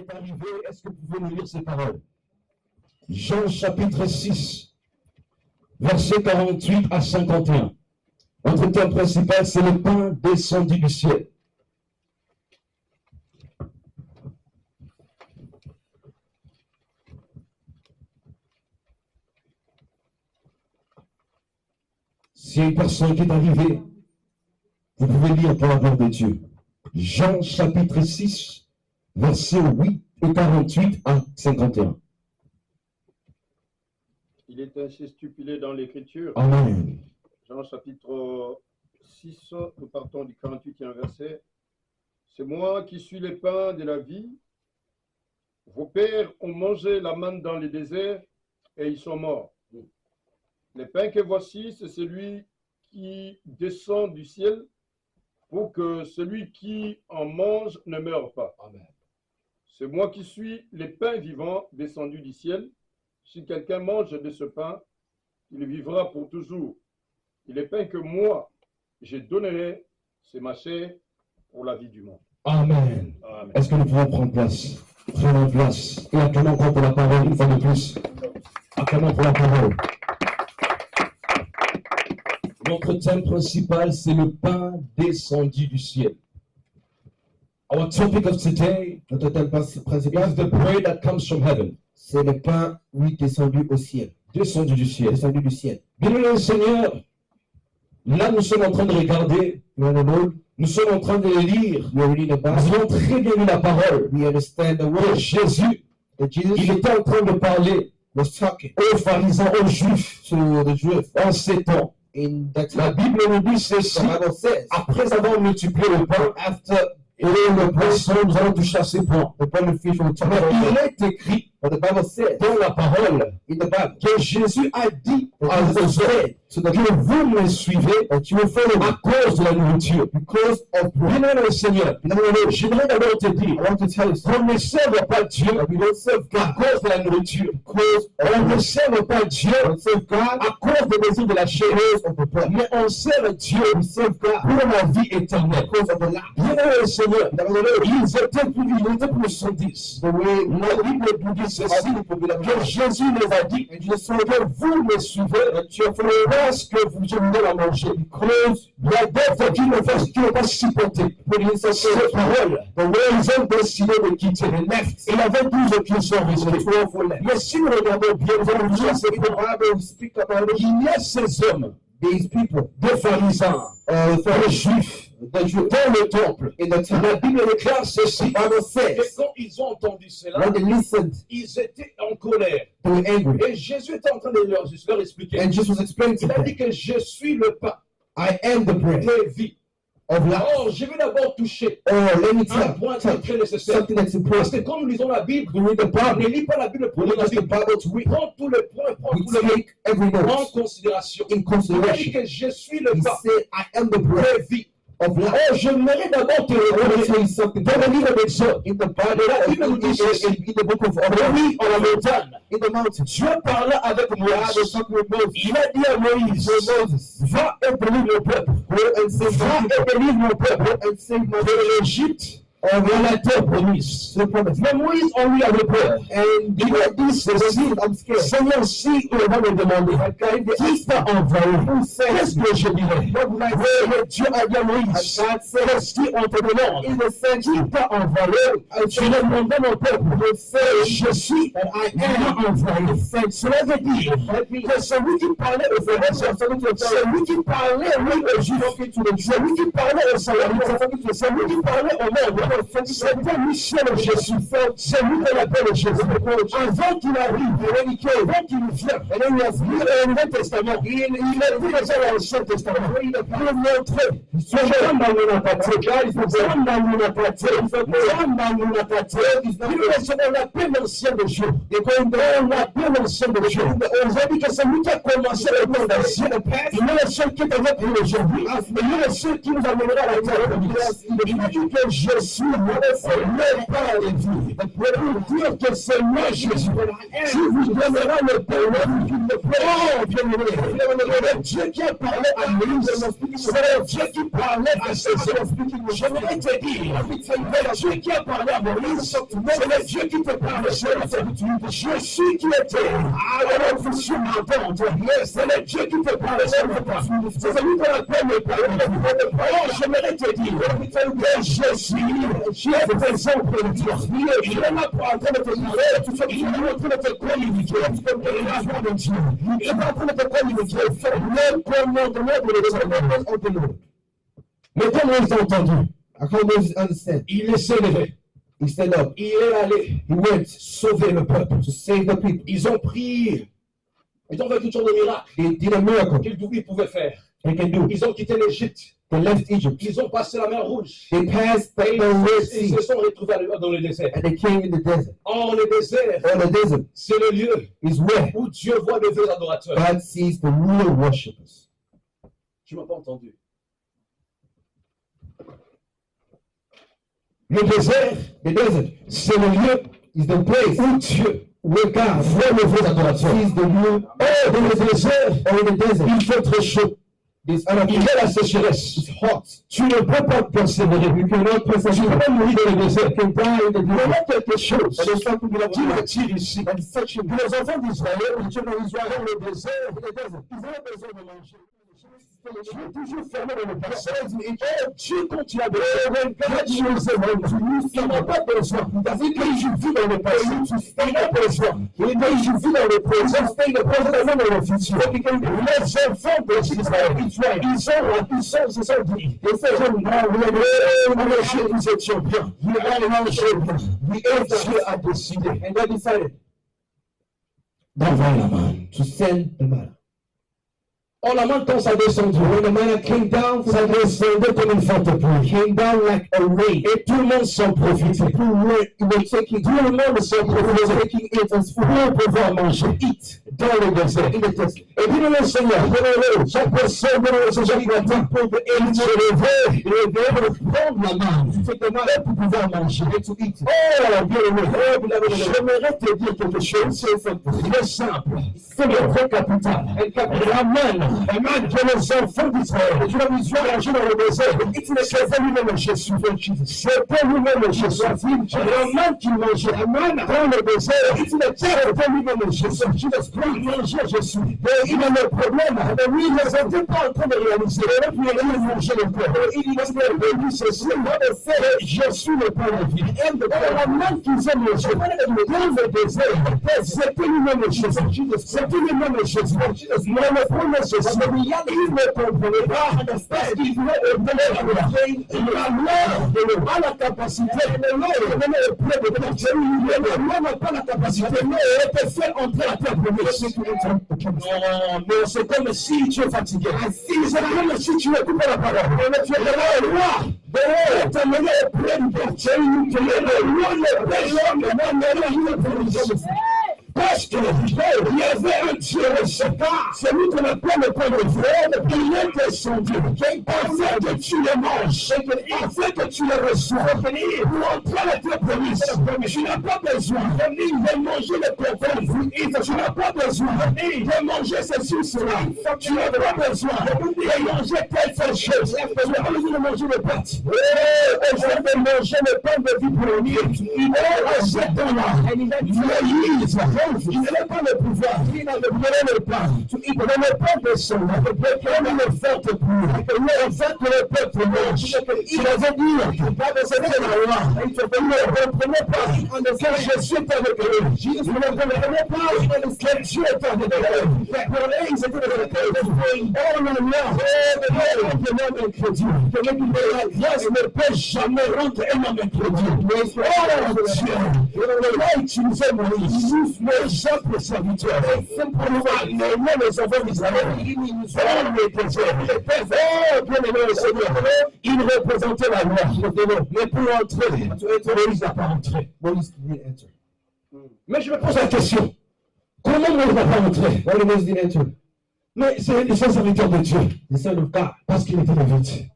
est arrivé, est-ce que vous pouvez nous lire ces paroles? Jean chapitre 6, versets 48 à 51. Notre thème principal, c'est le pain descendu du ciel. S'il y a une personne qui est arrivée, vous pouvez lire pour la gloire de Dieu. Jean chapitre 6, versets 8 et 48 à 51. Il est ainsi stipulé dans l'Écriture. Amen. Jean chapitre 6, nous partons du 48e verset. C'est moi qui suis le pain de la vie. Vos pères ont mangé la manne dans le désert et ils sont morts. Le pain que voici, c'est celui qui descend du ciel pour que celui qui en mange ne meure pas. Amen. C'est moi qui suis le pain vivant descendu du ciel. Si quelqu'un mange de ce pain, il vivra pour toujours. Et le pain que moi, je donnerai, c'est ma chair pour la vie du monde. Amen. Amen. Est-ce que nous pouvons prendre place? Prenons place. Et acclamons encore pour la parole, une fois de plus. Acclamons pour la parole. Notre thème principal, c'est le pain descendu du ciel. Our topic of today, notre thème principal, is the bread that comes from heaven. C'est le pain, oui, descendu au ciel. Descendu du ciel. Descendu du ciel. Bien-aimé le Seigneur, là nous sommes en train de regarder, nous sommes en train de lire, nous avons très bien lu la parole. We understand the word. Jésus, il était en train de parler aux pharisiens, aux juifs, en ces temps. La Bible nous dit ceci, après avoir multiplié le pain, et le poisson, nous allons toucher à ces points. Mais il est écrit dans la parole que Jésus a dit aux hommes que vous me suivez à cause de la nourriture. Bien-aimé le Seigneur, j'aimerais d'abord te dire qu'on ne serve pas Dieu à cause de la nourriture. On ne serve pas Dieu à cause des désirs de la chair, mais on sert Dieu pour la vie éternelle. Bien-aimé le Seigneur, ils étaient plus 110. La Bible nous dit ceci, que Jésus les a dit, que vous me suivez parce que vous aimez la manger. Il y a d'autres qui ne pas supporter cette parole. Ils ont décidé de quitter. Et il y avait 12 qui sont restés. Mais si nous regardons bien, nous allons voir ces paroles. Il y a ces hommes, des pharisiens, des juifs, dans le temple. La Bible déclare ceci, que quand ils ont entendu cela, ils étaient en colère. Et Jésus était en train de leur expliquer. Il a dit que je suis le pain. I am the bread de vie. Alors, je vais d'abord toucher un point très nécessaire. Parce que quand nous lisons la Bible, ne lis pas la Bible pour lire la Bible. Prends tous les points, prends en considération. Il a dit que je suis le pain de vie. J'aimerais d'abord te remercier dans le livre d'Exode. La Bible nous dit ceci. Oui, en la montagne. Dieu parla avec Moïse. Il a dit à Moïse, va et délivre le peuple. Va et délivre mon peuple de l'Égypte. On va la terre promise. Mais Moïse, on lui avait peur. Il a dit ceci, Seigneur, si il va me demander, qui t'a envoyé? Qu'est-ce que je dirais? Dieu a dit à Moïse, qu'est-ce qu'on te demande? Qui t'a envoyé? Tu as demandé mon peuple. Je suis envoyé. Cela veut dire que celui qui parlait aux Pharisiens, celui qui parlait aux Juifs, celui qui parlait aux Samaritains, celui qui parlait aux Nègres, c'était Michel Jésus, c'est lui qu'on appelle Jésus. Avant qu'il arrive, avant qu'il vienne, il a vu le Nouveau Testament, il a vu déjà l'Ancien Testament, il a pu montrer ce genre on a plein d'anciens de Dieu. On a plein d'anciens de Dieu. On a dit que c'est lui qui a commencé le temps d'ancien. Il est le seul qui est avec nous aujourd'hui. Il est le seul qui nous amènera à la terre. Il a dit que je suis le pain de vie. Pour dire que c'est moi Jésus. Si vous donnerez le pain, bien-aimé, Dieu qui a parlé à Moïse, c'est le Dieu qui parlait à ses hommes. Je voudrais te dire, le Dieu qui a parlé à Moïse, c'est le Dieu qui te parle. Je suis qui était à l'officier d'entendre. C'est le Dieu qui te parle. C'est celui qu'on appelle le Père. Oh, j'aimerais te dire que Jésus est présent pour toi. Il est là pour en train de te dire, il est en train de te communiquer. Il est en train de te communiquer. Le commandement de l'Éternel. Mais comme ils ont entendu, il s'est levé. He stood up. Il est allé. He went sauver le peuple. To save the people. Ils ont prié. Ils ont fait toutes sortes de miracles. They did a miracle. Qu'ils pouvaient faire. They can do. Ils ont quitté l'Égypte. They left Egypt. Ils ont passé la mer Rouge. They passed the Red Sea. Ils se sont retrouvés dans le désert. And they came in the desert. Oh, le désert. Oh, the desert. C'est le lieu où Dieu voit de vrais adorateurs. God sees the real worshippers. Tu m'as pas entendu. Le désert, c'est le lieu, is the place où Dieu, where God voit les vrais adorateurs. Sees the real. Oh, dans le désert, il fait très chaud. Il y a la sécheresse. It's hot. Tu ne peux pas persévérer. You cannot persevere. Tu ne peux pas mourir dans le désert. You can die in the desert. Il y a quelque chose qui m'attire ici. Les enfants d'Israël, les children of Israel, dans le désert, ils avaient besoin de manger. Tu es toujours fermé dans le passage. Dieu continue à il n'a pas besoin. David, quand je vis dans le passé, il n'a pas besoin. Et quand je vis dans le présent, il n'a pas besoin dans le futur. Les enfants d'Israël, ils se sont dit, nous étions bien. Et Dieu a décidé. D'envoyer la main. To send the man. Oh, la main quand ça descendait. When the manna came down, ça descendait comme une forte pluie. Came down like a rain. Et tout le monde s'en profitait. Tout le monde s'en profitait. Taking it as food. Pour pouvoir manger. Eat. Dans le désert. Et puis le Seigneur, chaque personne dans ce jour matin pour se lever et prendre la main. C'est de mal pour pouvoir manger. Et to eat. Oh, bien aimé. J'aimerais te dire quelque chose. C'est très simple. C'est le vrai capital. La main. Amen. Que les enfants d'Israël, tu as besoin d'aller dans le désert. C'est lui-même Jésus. C'était lui-même Jésus. Le man qui mangeait dans le désert, c'était lui-même Jésus. Il mangeait Jésus. Et il a le problème. Lui, ils n'étaient pas en train de réaliser. Il mangeait le pain. Il dit ceci. Je suis le pain de vie. La man qu'ils ont mangé dans le désert, c'était lui-même Jésus. C'était lui-même Jésus. Mais le problème, c'est il ne comprenait pas parce qu'il voulait la mort de l'eau a la capacité de l'eau auprès de Dieu. La mort n'a pas la capacité de l'eau et peut faire entrer la terre promise. Non, mais c'est comme si tu es fatigué. C'est comme si tu écoutes la parole. Tu es le roi de l'eau. Tu es mené auprès du Père. Tu es le roi de l'eau. Parce qu'il y avait un Dieu celui qu'on appelle le Père de Dieu, il est descendu, afin que tu le manges, afin que tu le reçois, pour entrer à la terre promise. Tu n'as pas besoin de manger le prophète, tu n'as pas besoin de manger ceci ou cela, tu n'as pas besoin de manger telle chose, tu n'as pas besoin de manger le pâte. Je vais manger le pain de vie pour le nuit. Oh, ce temps-là, l'Église, il n'avait pas le pouvoir, il n'avait pas le pain. Il n'avait pas de sang, comme une forte pluie. Le fait que le peuple mange, il avait dit, c'était la loi. Il ne comprenait pas que Jésus était avec eux. Il ne comprenait pas que Dieu était avec eux. Pour eux, ils étaient avec eux. Oh, le homme incrédule. La grâce ne peut jamais rendre un homme incrédule. Oh, Dieu, là, il utilisait Moïse. Simple serviteur, les enfants d'Israël, dans les déserts, bien-aimé le Seigneur, il représentait la loi, mais pour entrer, Moïse n'a pas entré. Mais je me pose la question, comment Moïse n'a pas entré? Mais c'est le serviteur de Dieu, parce qu'il était lévite.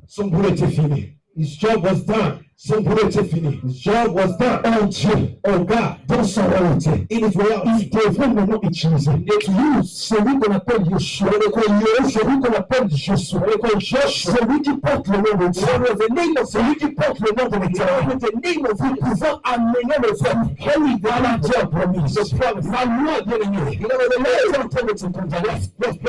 Son boulot était fini. His job was done. Son boulot était fini. His job was done. Oh Dieu, oh God, dans son royauté, il devrait maintenant utiliser, celui qu'on appelle Yeshua, celui qu'on appelle Joshua, celui qui porte le nom de Dieu, celui qui porte le nom de l'Éternel, pour pouvoir amener le peuple à la terre promise. La loi bien-aimée, il est en train de te condamner.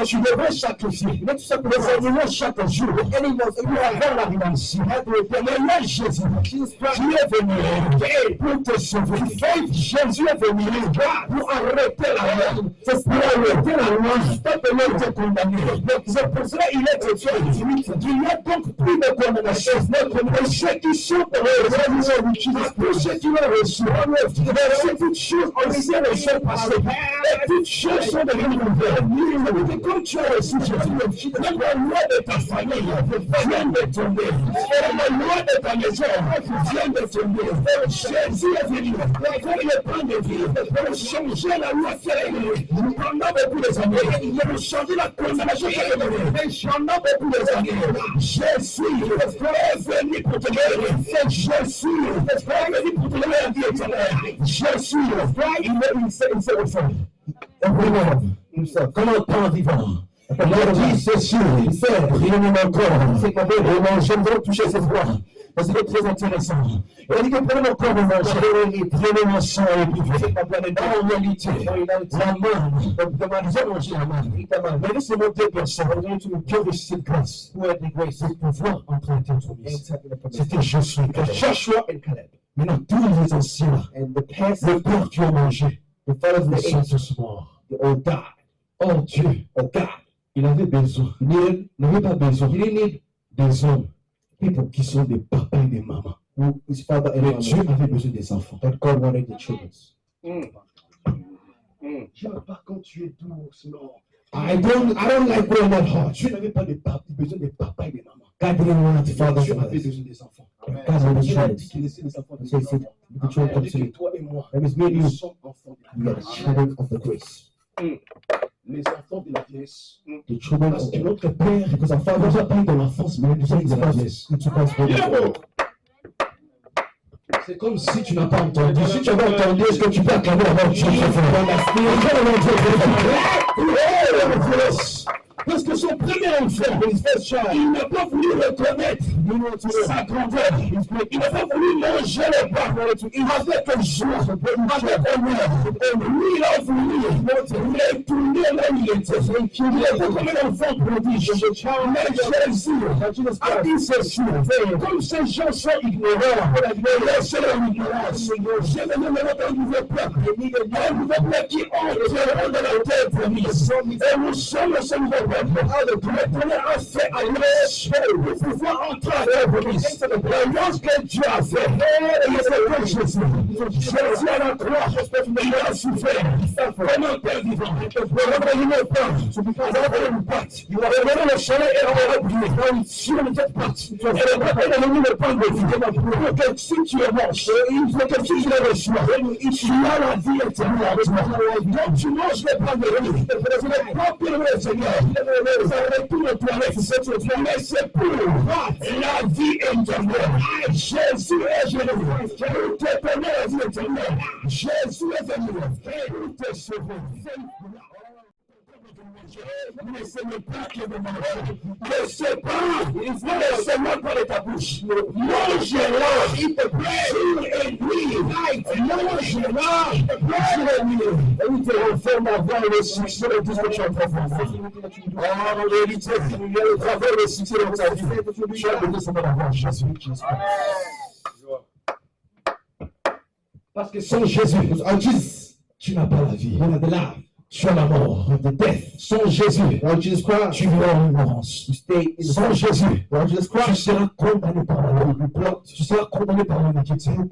Tu devrais sacrifier les animaux chaque jour pour avoir la rédemption. Mais Jésus, qui est venu pour te sauver. Jésus est venu pour arrêter la loi. C'est pour arrêter la loi. Pas te condamner. C'est pour cela qu'il est fait. Il n'y a donc plus de condamnation. Et ceux qui sont pour ceux qui l'ont reçu, toutes choses anciennes sont passées. Et toutes choses sont devenues nouvelles. Et comme tu as reçu Jésus, même la loi de ta famille vient de tomber. Et la loi de ta maison vient de tomber. Jésus est venu comme le pain de vie pour changer la loi qui est élevée. Pendant beaucoup de années, pour changer la condamnation qui est élevée. Pendant beaucoup d'années, Jésus est venu pour te guérir. Jésus est venu pour te donner la vie éternelle. Jésus, il s'est refait. Comme un pain vivant. Il a dit ceci, il fait rien de mon corps. J'aimerais toucher cette voix. Parce que c'est très intéressant. Il a dit que prenez mon corps et manger, prenez mon sang et buvez. En réalité, la manne, nous allons manger la manne. Mais laissez-moi deux personnes, Dieu reçut cette grâce pour pouvoir entrer en terre promise. C'était Joshua et Caleb. Maintenant, tous les anciens, le corps qui ont mangé, ils sont tous morts. Oh Dieu, oh God. Il avait besoin, il n'avait pas besoin, il des hommes qui sont des papas et des mamans. Mais Dieu avait besoin des enfants. That God wanted the children. J'aime pas quand tu es douce, non. I don't like when that hard. Dieu n'avait pas besoin des papas et des mamans. God didn't want the father. Dieu avait besoin des enfants. Dieu a dit qu'il laissait les enfants. C'est toi et moi. Nous sommes enfants. We are the children of the grace. Les enfants de la vieillesse. Parce que notre Père, because our Father, nous a pris de l'enfance, mais nous sommes de la vieillesse. C'est comme si tu n'as pas entendu. Si tu avais entendu, est-ce que tu peux acclamer la mort de Dieu? Parce que son premier enfant, il n'a pas voulu reconnaître sa grandeur. Il n'a pas voulu manger le pain avec joie, avec honneur. Lui, il a voulu retourner là où il était. Il était comme un enfant prodige. Mais Jésus a dit ceci. Comme ces gens sont ignorants, laissez-leur ignorance. Je vais donner un nouveau peuple. Un nouveau peuple qui entre dans la terre promise. Et nous sommes ce nouveau peuple. Retourner à fait à l'échelle pour pouvoir entrer à la promise. Lorsque Dieu a fait, il a fait Jésus. Jésus à la croix, il a souffert comme un père vivant. Il a donné le pain, il a donné une pâte, il a donné le chalet et on a oublié. Sur cette pâte, il a donné le pain de vie. Pour que si tu es manges, il faut que si tu le reçois, tu as la vie éternelle. Donc tu manges le pain de vie. Tu n'es pas pire le Seigneur. Vous avez tout le toilette, mais c'est pour la vie éternelle. Jésus est généreux. Pour te donner la vie éternelle. Jésus est venu pour te sauver. Mais ce n'est pas que de manger. Ne sais pas. Il faut laisser-moi parler ta bouche. Mangez-la. Il te plaît. Jour et nuit. Mangez-la. Jour et nuit. Et il te renferme à voir le succès de tout ce que tu as fait. En réalité, à travers le succès de ta vie, tu as besoin de voir Jésus qui est. Parce que sans Jésus, tu n'as pas la vie. On a de l'âme. Tu as la mort, the death. Sans Jésus, tu vivras en ignorance. Sans Jésus, tu seras condamné par la loi. Tu seras condamné par l'iniquité. Oh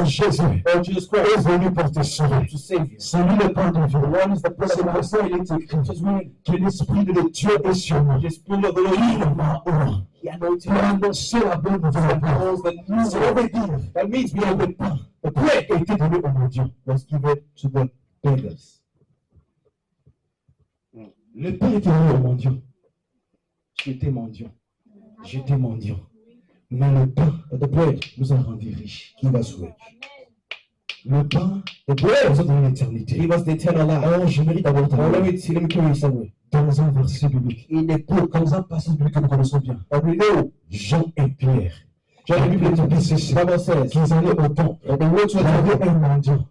Jésus, est venu pour te sauver. C'est lui le pain de vie. C'est pour ça qu'il est écrit que l'esprit de Dieu est sur moi. L'esprit de l'Église m'a oint. Pour annoncer la bonne nouvelle. Ça veut dire, that means we have been born. The bread a été donné au mendiant. Was given to the beggars. Le pain était donné au mendiant. Tu étais mendiant. J'étais mendiant. Mais le pain, the bread, nous a rendus riches. Give us rich. Le pain, the bread, nous a donné l'éternité. Give us the eternal life. Alors, je mérite d'avoir ta let me carry you somewhere. Dans un verset biblique, dans un passage biblique que nous connaissons bien. We know Jean et Pierre. Jean et Pierre étaient bécissés. Qu'ils allaient au temple. Il y avait un mendiant.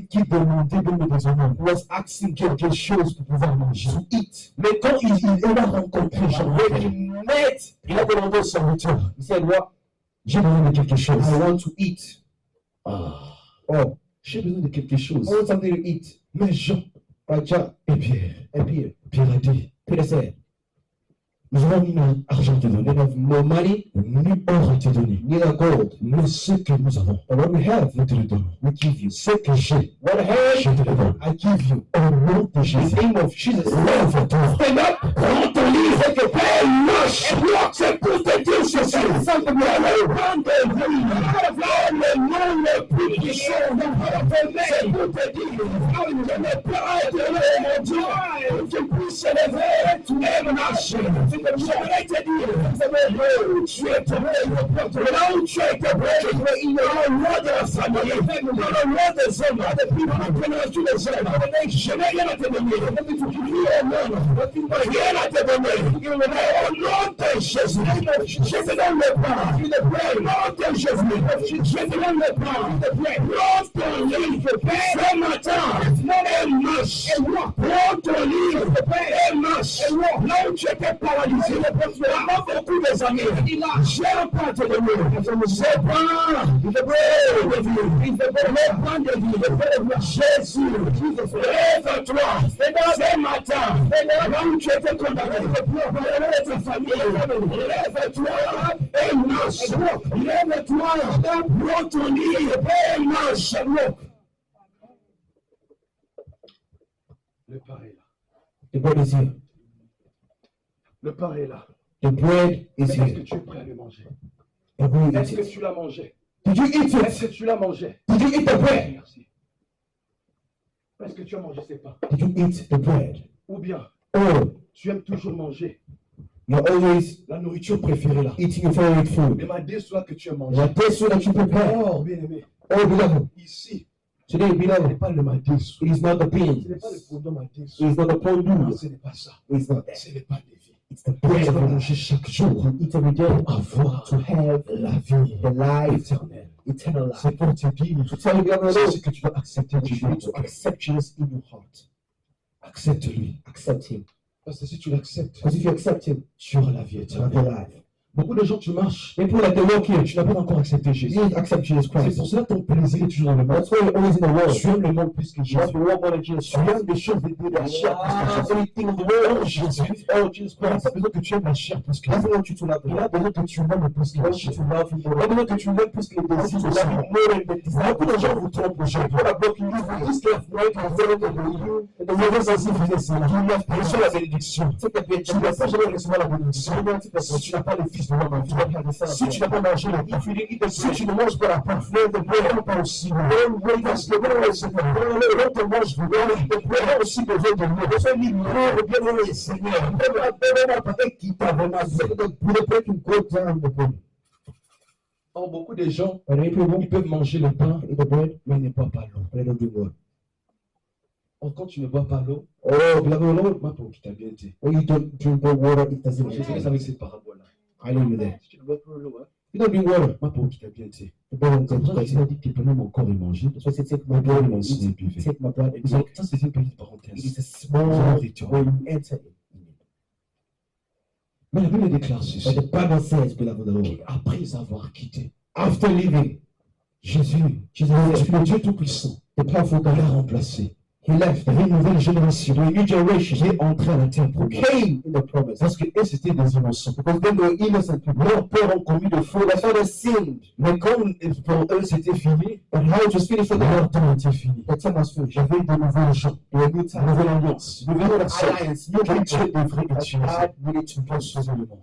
Qui demandait de nous besoin. Was asking quelque chose pour pouvoir manger. To eat. Mais quand il a rencontré Jean, il a demandé au serviteur. Il said, what? J'ai besoin de quelque chose. I want to eat. Oh, j'ai besoin de quelque chose. I want something to eat. Mais Jean, Jean et Pierre, Pierre a dit, Peter said, nous avons mis notre argent te donner. We have no money, ni or à te donner, neither gold. Mais ce que nous avons, and what we have, nous te le donnons. We give you. Ce que j'ai, what I have, je te le donne. I give you. Au nom de Jésus. In the name of Jesus. Lève-toi. Stand up. Prends ton livre et que paix marche. C'est pour te dire ceci. C'est le nom le plus puissant. C'est pour te dire que le Père éternel, mon Dieu, tu puisses se lever et marcher. Je voudrais te dire, tu es tombé, là où tu es tombé, il y a un roi de la famille, il y a un roi des hommes, tous les hommes, je n'ai rien à te donner, rien à te donner, au nom de Jésus, je te donne le pain, au nom de Jésus, je te donne le pain, prends ton livre, ce matin, et marche, prends ton livre, et marche, là où tu étais paralysé, pendant beaucoup des années, j'ai un pain de Dieu, j'ai pas le pain de Dieu, Jésus, lève-toi, ce matin, là où tu étais condamné, lève ta famille, lève-toi et marche, lève-toi, prends ton lit et marche. Le pain est là. The bread is here. Le pain est là. The bread is here. Est-ce que tu es prêt à le manger? Est-ce que tu l'as mangé? Did you eat it? Est-ce que tu l'as mangé? Did you eat the bread? Merci. Est-ce que tu as mangé ces pains? Did you eat the bread? Ou bien, tu aimes toujours manger. You're always la nourriture préférée là. Eating your favorite food. Mais ma déçoit que tu as mangé. La déçoit that you prepare. Oh, bien aimé. Oh, beloved. Ici. Today, beloved, ce n'est pas le madis. It is not the beans. Ce n'est pas le fondant madis. It is not the pondu. Non, ce n'est pas ça. It is not that. Ce n'est pas des vies. It's the bread of manger chaque jour. Eat every day. Avoir to have la vie, the life éternelle. Eternal life. C'est pour te dire. To tell you the other day. C'est que tu dois accepter Dieu. You need to accept Jesus in your heart. Accepte-lui. Accept him. Parce que si tu l'acceptes, because if you accept him, tu auras la vie éternelle. Beaucoup de gens, tu marches, mais pour la théorie, tu n'as pas encore accepté Jésus. You accept Jesus Christ. C'est pour cela que ton plaisir est toujours dans le monde. That's why you're always in the world. Tu aimes le monde plus que Jésus. Tu aimes des choses de la chair plus que Jésus. Anything in the world, Jésus. Oh, Jesus Christ. Il n'a pas besoin que tu aimes la chair plus que Jésus. Il a besoin que tu l'aimes plus que Jésus. Il a besoin que tu l'aimes plus que les désirs. Beaucoup de gens vous trompent aujourd'hui. Ils disent que le mauvais sens faisait cela. Tu reçois la bénédiction. Tu ne vas pas jamais recevoir la bénédiction. Si tu n'as pas le Fils de l'homme, si tu n'as pas mangé le pain, si tu ne manges pas la pain, ne pas aussi. Parce que l'autre te mange, le pain aussi besoin de nous. Ce livre, bien aimé Seigneur, or, beaucoup de gens, ils peuvent manger le pain et le bread, mais ils ne boivent pas l'eau. Or, quand tu ne bois pas l'eau, ma pauvre qui t'a bien été. When you don't drink the water, it doesn't work. Je te laisse avec cette parabole-là. I know you there. Tu ne bois pas l'eau, hein? You don't drink water. Ma pauvre qui t'a bien été. Il a dit qu'il prenait mon corps et manger. So c'est take my blood and take my blood and drink. Ça, c'est une petite parenthèse. It is a small ritual. When you enter it. Mais la Bible déclare ceci. But the Bible says, beloved of the Lord, après avoir quitté, after leaving, Jésus, le Dieu Tout-Puissant, the powerful God, l'a remplacé. He left. Il y avait une nouvelle génération. A new generation est entré à la terre promise. Came in the promise. Parce que eux c'était des innocents. Because they were innocent people. Leurs pères ont commis de faux. Their fathers sinned. Mais comme pour eux c'était fini, and how it was finished for them, leur temps était fini. The time was finished. J'avais de nouveaux gens, une nouvelle alliance, une nouvelle alliance. Que Dieu devrait utiliser pour sauver le monde.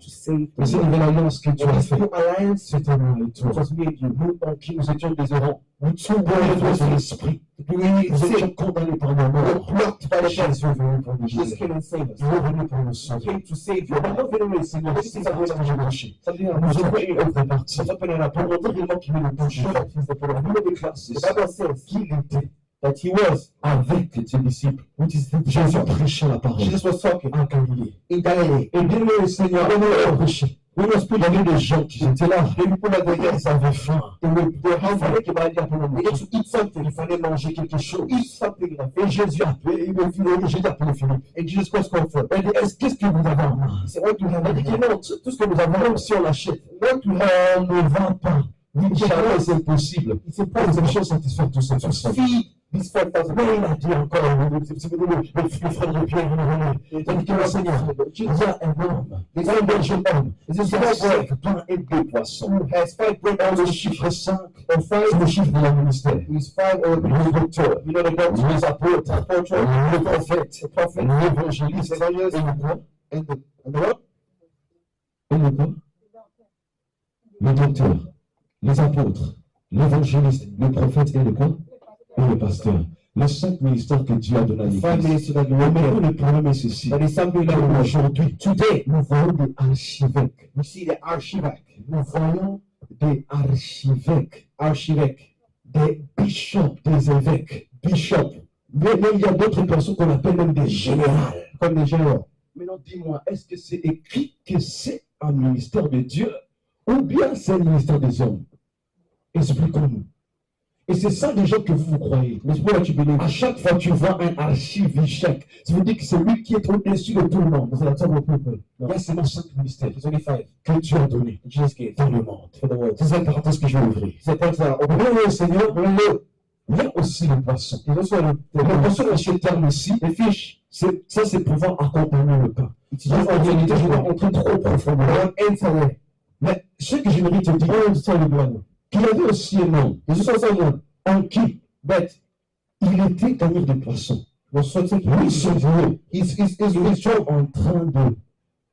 Mais cette nouvelle alliance que Dieu a fait, c'était moi et toi. Nous en qui nous étions des errants. Nous tombons dans l'esprit. Nous étions condamnés par par nos We're morts. blocked by the Jésus death. est venu pour nous Jesus sauver. came and saved us. Il est venu pour nous He sauver. came to save you. Le moment venu, Seigneur, This c'est is ça a que j'ai marché. something Nous I'm avons une autre partie. Let's open it up. Pour montrer réellement qu'il est le bon Dieu. La Bible déclare The ceci, Bible says qu'il était that he was, avec ses disciples. Jésus prêchait la parole Jesus was talking en Galilée. in Galilee. Et bien le Seigneur, on a prêché. Il y avait des gens qui étaient là. The people that were there, Ils avaient faim. they were Il hungry. fallait qu'ils m'aillent pour le They need to eat something. Il fallait manger quelque chose. Eat something. Et Jésus a appelé Philippe. And Jesus Christ called for it. Il dit, qu'est-ce que vous avez en main? He said, what do you have? Il dit, non, tout ce que nous avons, même si on l'achète, What do you have? on ne vend pas. Il dit, jamais c'est impossible. It's Pas impossible de choses satisfaire tous ces personnes. feed these 4,000 Mais il a dit encore, le frère de Pierre, il a dit, Seigneur, il y a un homme, il y a un jeune homme, il y a 5 pains et 2 poissons. who has 5 bread Dans and le 2 chiffre 5, or 5. c'est le chiffre de leur ministère. He's 5 or Le docteur, you know the doctor, les apôtres, le prophète, the prophet, l'évangéliste, et evangelist, le quoi? and the what? Et le quoi? Le docteur, les apôtres, l'évangéliste, le prophète et le quoi? Et le pasteur. Les 5 ministères que Dieu a donné à The 5 l'Église. ministers that you Mais remember. maintenant, le problème est ceci. That is something that we Aujourd'hui, today, nous voyons des archevêques. we see the archivek, Nous voyons des archevêques, archivek, des bishops, des évêques, bishops. Mais même il y a d'autres personnes qu'on appelle même des généraux. comme the general. Maintenant, dis-moi, est-ce que c'est écrit que c'est un ministère de Dieu ou bien c'est un ministère des hommes? Expliquons-nous. Et c'est ça les gens que vous croyez. Mais pour tu believe. À chaque fois que tu vois un archivêque, ça veut dire que c'est lui qui est au-dessus de tout le monde. There's a lot of people. Il y a seulement 5 ministères There's only 5 que Dieu a donnés that Jesus gave dans le monde. for the world. C'est cette parenthèse que je vais ouvrir. C'est comme ça. Le Seigneur, il y a aussi le poisson. There's also Le poisson, dans ce terme ici, the fish. ça c'est pouvoir accompagner le pain. It's En just réalité, je vais entrer trop profondément. enter there. Mais ce que j'aimerais te dire, qu'il y avait aussi un homme, There's also someone en qui that il était gagnant de poissons. was searching for Lui, son vieux, He's il était en train de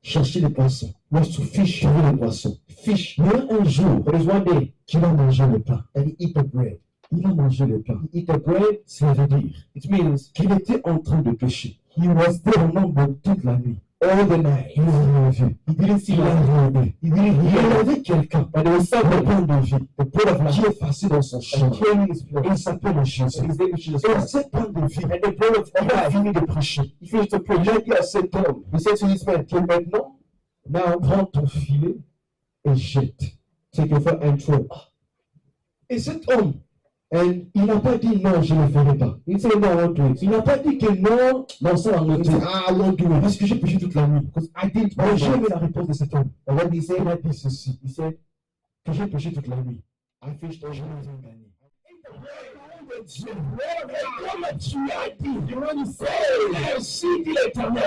chercher les poissons. Was to fish, trouver les poissons. fish. Il y a un jour, There is one day qu'il a mangé le pain. that he eat the bread. Il a mangé le pain. He eat the bread. Ça veut dire It means qu'il était en train de pêcher. He was there pendant toute la nuit. all the night. Il n'a rien vu. He didn't see Il a light. rien vu. He didn't Il y hear. avait quelqu'un, But there was le someone, pain de vie, the bread of qui life, est passé dans son chemin. and came in his Et place. il s'appelle Jésus. And his name is Jesus Et Christ. cette pain de vie, And the bread of il a life, fini de prêcher. he finished to preach. Il a dit à cet homme, He said to this man, que maintenant, now prends ton filet et jette. take your foot and throw. Et cet homme, il n'a pas dit non, je ne le ferai pas. He said, no, I won't do it. Il n'a pas dit que non, dans ça, on He était. said, I won't do it. Parce que j'ai péché toute la nuit. Because I didn't Mais want j'ai aimé it. la réponse de cet homme. And what did he say? Il a dit ceci. He said, Que j'ai péché toute la nuit. I fished all Je night. les ai gagnés. Dieu, comme tu as dit, ainsi dit l'Éternel,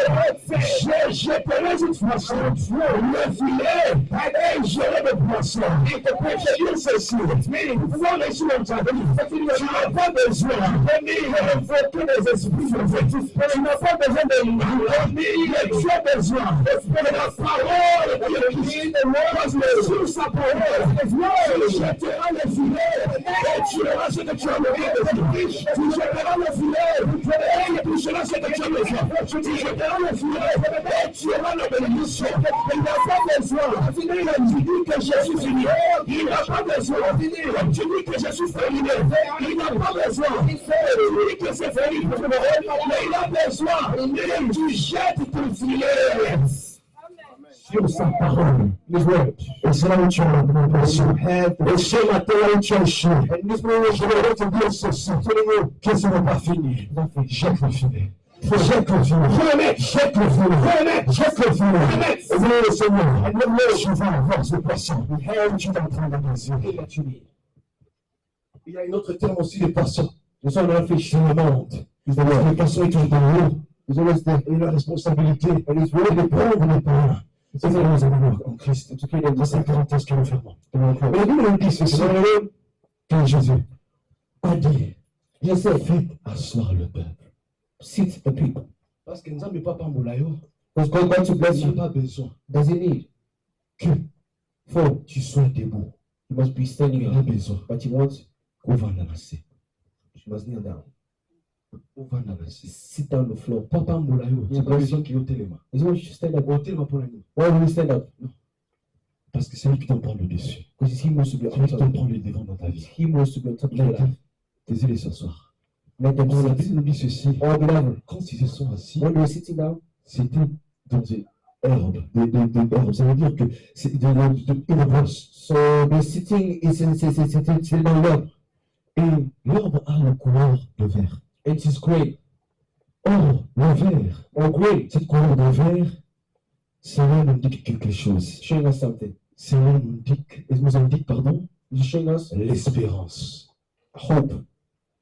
je jetterai cette façon le filet et j'aurai des poissons. Et que préfère ceci, voir les choses dans ta vie. Tu n'as pas besoin d'invoquer des esprits mauvais. Tu n'as pas besoin de mais tu as besoin de la parole de Christ. Parce que sur sa parole, tu jetteras le filet et tu auras ce que tu as besoin. Tu jetteras le filet et tu seras ce que tu as besoin. Tu jetteras le filet et tu auras la bénédiction. Il n'a pas besoin. Tu dis que je suis fini. Il n'a pas besoin. Tu dis que je suis terminé. Il n'a pas besoin. Tu dis que c'est fini. Mais il a besoin. Tu jettes ton filet sur sa parole, les words. Et c'est là où tu as la compréhension. Et ce matin, là où tu as échoué. Et nous, je vais te dire ceci. Que ce n'est pas fini. Jette le filet. Jette le filet. Jette le filet. Jette le filet. Et dis le Seigneur. Et le je vais avoir ce poisson. Et tu es en train de désirer. Il y a une autre terme aussi des poissons. Nous sommes dans le fish in the monde. Le poisson est toujours dans l'eau. Ils ont la responsabilité de prendre les pains. C'est ça nous avons en Christ. C'est qu'il y a dans cette parenthèse qui est fermant. Mais la Bible nous dit ceci. Que Jésus a dit, je sais, faites asseoir le peuple. Sit the people. Parce que nous n'avons pas moulayo. Because God wants to bless Il you. n'y a pas besoin Does he need? que tu sois debout. You must be standing Il a up. besoin But he wants, qu'on va l'annoncer. you must kneel down. Sit down on the floor. Papa Moulayo, Yeah, c'est pas besoin qu'il y ait au téléma. Is it when you should stand up? Au téléma pour la nuit. Why do you stand up? Parce que c'est lui qui t'en prend le dessus. Because he wants to be C'est on lui qui t'en top. prend le devant dans ta vie. He wants to be on top of Il a your dit, life. désolé ce soir. Let them La sit. Bible nous dit ceci. Oh, beloved, Quand ils se sont assis, when they were sitting down, c'était dans une herbe. Herbe. Ça veut dire que c'est une brosse. so the sitting is in the Et l'herbe a la couleur de vert. it is great. Or, le vert, Oh, great. cette couleur de vert, cela nous indique quelque chose. Showing us something. Cela nous indique, pardon, It's showing us l'espérance. hope.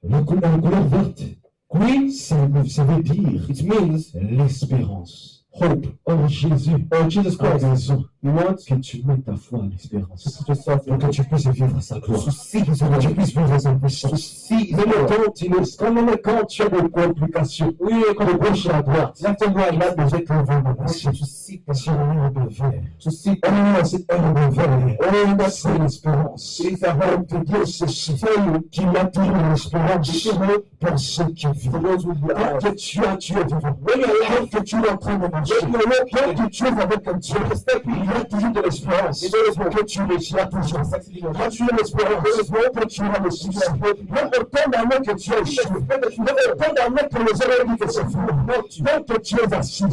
La couleur verte, green, ça veut dire It means l'espérance. hope. Or, Jésus Oh, Jesus a Christ, raison you want que tu mettes ta foi à l'espérance. to put yourself Pour que tu puisses vivre sa gloire. to see His Pour que tu glory. puisses vivre sa To puissance. see His Mais glory. quand tu as des complications, de gauche à droite, Left and right. là, devait être vraiment To see sur l'herbe verte. To see Oh, cette herbe verte, Oh, c'est l'espérance. It is the hope. De Dieu, c'est ce feuille qui attire l'espérance pour ceux qui vivent. for those who be Quand alive. que tu as Dieu devant, quand que tu es en train de marcher, quand que tu es avec un Dieu, il y a toujours de l'espérance. Que tu réussiras toujours. Quand tu as l'espérance, que tu auras le succès. Même autant d'années que tu as échoué, même autant d'années que les hommes ont dit que c'est fini. Tant que tu es assis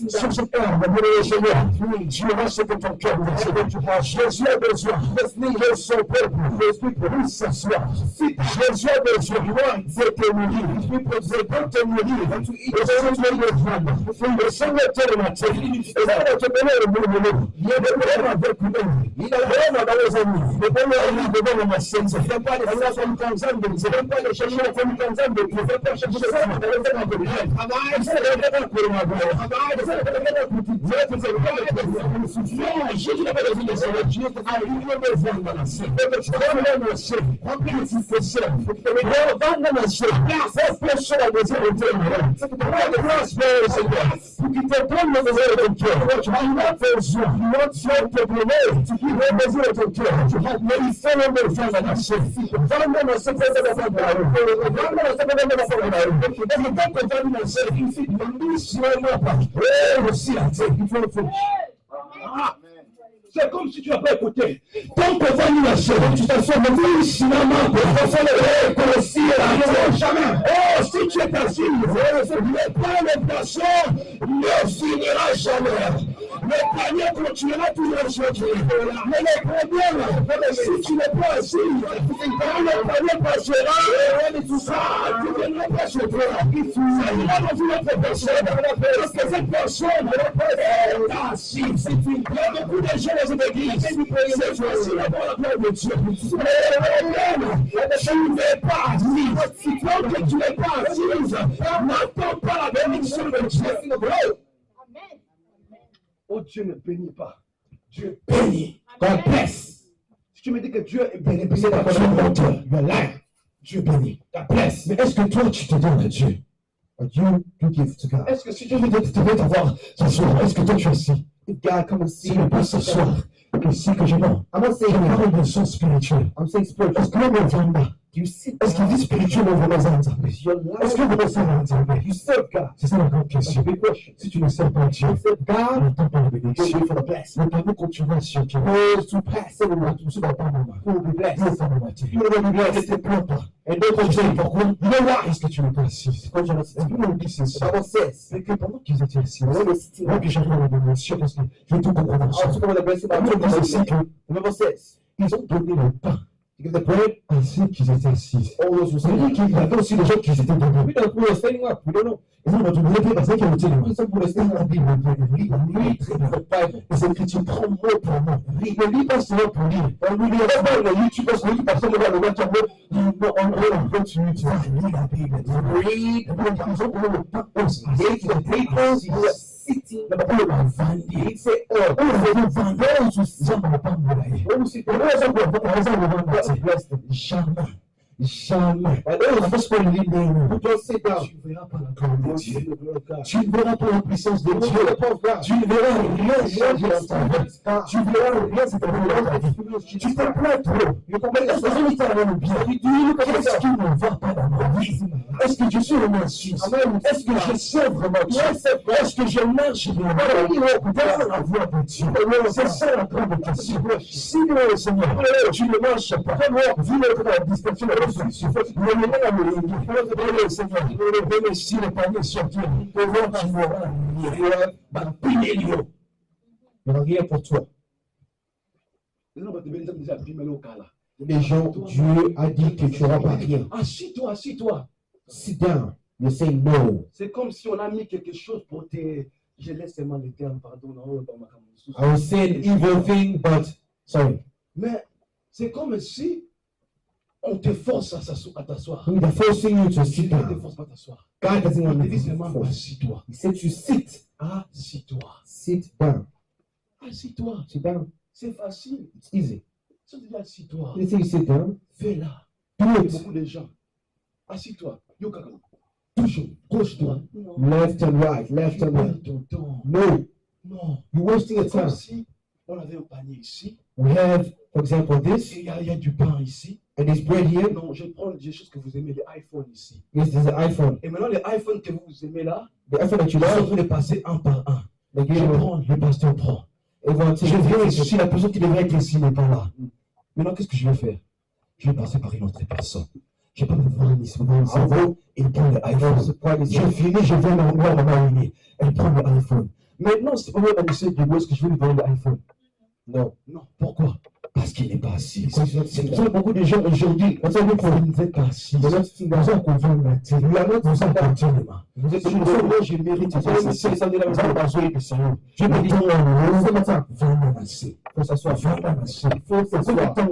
sur cette herbe, mon Seigneur, tu auras ce que ton cœur désire. Jésus a besoin que son peuple puisse s'asseoir. Jésus a besoin de te nourrir, de te nourrir, et de Seigneur te matin, et là, te donner le boulot. Il y a des problèmes avec lui. Il y a des problèmes dans les amis. Les problèmes devant le machin. Ce n'est pas les choses comme Kanzan de ce n'est pas les chercher comme Kanzan de ne fait pas chercher ça. On va faire un peu de rien. C'est le pour moi. Jésus n'a pas besoin de ça. Dieu a eu besoin de la scène. C'est comme si tu n'as pas écouté. Tant qu'on va nous lâcher, tu t'assois, mais oui, finalement, pour faire le réconcilier, jamais. Oh, si tu es assis, ne pas les personnes ne finira jamais. Le panier continuera toujours à changer. Mais le problème, si tu n'es pas assis, quand le panier passera, tout ça, tu ne viendras pas chez toi. Ça ira dans une autre personne. Parce que cette personne est assise. Il y a beaucoup de gens dans cette église. C'est facile d'avoir la gloire de Dieu. Mais le problème, tu n'es pas assis. Donc que tu n'es pas assise, n'attends pas la bénédiction de Dieu. Oh, Dieu ne bénit pas. Dieu bénit. God bless. Si tu me dis que Dieu est béni, c'est pas Dieu menteur. You are lying. Dieu bénit. God bless. Mais est-ce que toi, tu te donnes à Dieu? You give to God. Est-ce que si Dieu veut t'avoir s'asseoir, est-ce que toi, tu es assis? If God come and see S'il ne you, pas s'asseoir, que si que je non. I'm not Je saying parle de son spirituel. I'm saying spiritual. Est-ce que l'homme est vraiment? You sit Est-ce qu'il dit spirituel ou vraiment Zanzambe? your Est-ce que life. vous pensez à Zanzambe? You serve God. C'est ça la grande question. Si tu ne sers pas Dieu, You serve God. on n'entend pas la bénédiction. You'll be for the blessing. Le tableau continuation qui est Goes to pass. c'est le matin, c'est dans pas moment. Who will be blessed? Dieu fait le matin. You will be Ne blessed. te plains pas. And don't complain. Pourquoi? You know why? Est-ce que tu n'es pas assis? Because you're not La Bible nous dit The ceci. Bible says, C'est que pendant qu'ils étaient assis, when they're sitting moi down, que j'arrive à la bénédiction, parce que je vais tout comprendre I'll ensemble. talk about the blessing, La but Bible dit ceci the que Bible says, ils ont donné le pain to give the bread, à ceux qui étaient assis. all those who Ça veut say, dire qu'il y avait aussi des gens qui étaient debout. we don't know who are standing up. We don't know. Et là, on va te demander parce qu'il y a le téléphone. Some people are C'est standing la up. Bible, lis très bien. Les Écritures, prends mot pour mot. Ne lis pas seulement pour lire. On ne lit pas le YouTube parce que lui, personne ne va le mettre en mode. En gros, on continue. Tu vas lire la Bible. Read. Ils ont donné le pain aux They the people who are sitting. D'abord, on va vendre. He said, On va vendre. Ils ont pas moulé. when you sit Et there, là, on va vendre. God bless them. Jamais Jamais. And those of us who are living, who don't sit down, Tu ne verras pas la gloire de Dieu. tu ne verras pas la puissance de Dieu. Tu ne verras rien changer dans ta vie. Tu ne verras rien s'établir dans ta vie. Tu te plains trop. Est-ce que je t'ai bien? Qu'est-ce qui ne va pas dans ma vie? Est-ce que je suis vraiment suisse? Est-ce que je sais vraiment Dieu? Est-ce que je marche vraiment dans la voie de Dieu? C'est ça la grande question. Si le Seigneur, tu ne marches pas, vu notre distinction de la résurrection, le moment à le Seigneur, même si le panier sortir, tu n'auras rien. Il n'y a rien pour toi. Les gens, Dieu a dit que tu n'auras pas rien. Assis-toi, assis-toi. Sit down. You say no. C'est comme si on a mis quelque chose pour te... Je laisse seulement le terme, pardon. I was saying evil thing, but sorry. Mais c'est comme si on te force à t'asseoir. They're forcing you to sit Dieu ne te down. force pas à t'asseoir. God doesn't want Il te you dit to seulement force. assis-toi. He said you sit. Assis-toi. Sit down. Assis-toi. Sit down. C'est facile. It's easy. Si tu dis assis-toi, They say you sit down. fais-la. Do Il y a it. beaucoup de gens. Assis-toi. Yo, kaka. Toujours. Gauche-toi. Non. Left and right. Left Tu and right. perds ton temps. No. Non. You're wasting your C'est comme time. si on avait un panier ici. We have, for example, Et this, il y a du pain ici. and this bread here. Non, je prends des choses que vous aimez, les iPhones ici. This is an iPhone. Et maintenant, les iPhones que vous aimez là, The iPhone that you ils sont en love, train de passer un par un. like Je you know, prends, le pasteur prend. everyone Je takes viens it. ici, la personne qui devrait être ici n'est pas là. Maintenant, qu'est-ce que je vais faire? Je vais passer par une autre personne. Je ne vais pas me voir ici, mon cerveau, il prend le iPhone. Je finis, je vais voir ma maman. Elle prend le iPhone. Maintenant, c'est pas moi l'annoncer de où est-ce que je vais lui donner l'iPhone. No. Non, pourquoi? Parce qu'il n'est pas assis. Because you're not C'est sitting pour ça que beaucoup de gens aujourd'hui, vous n'êtes pas assis. Vous êtes convaincu de la note, vous êtes continuellement. Vous êtes sur le fond, moi je mérite de Je me dis, vraiment assez. Il faut s'asseoir. Vraiment assez. Il faut s'asseoir. Parce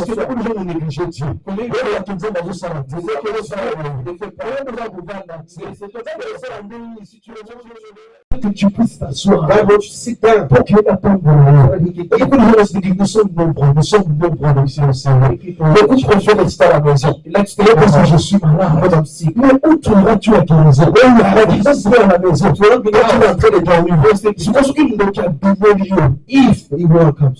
que beaucoup de gens ont négligé Dieu. Que tu puisses t'asseoir. God wants you to sit down. Pour qu'il attende de nous. Beaucoup de gens se disent, nous sommes nombreux ici au Seigneur. Beaucoup préfèrent rester à la maison. Parce que je suis malade. Mais où trouveras-tu la guérison? Reste à la maison. Tu vas en train de dormir. Je pense qu'il ne t'a pas if Evil comes.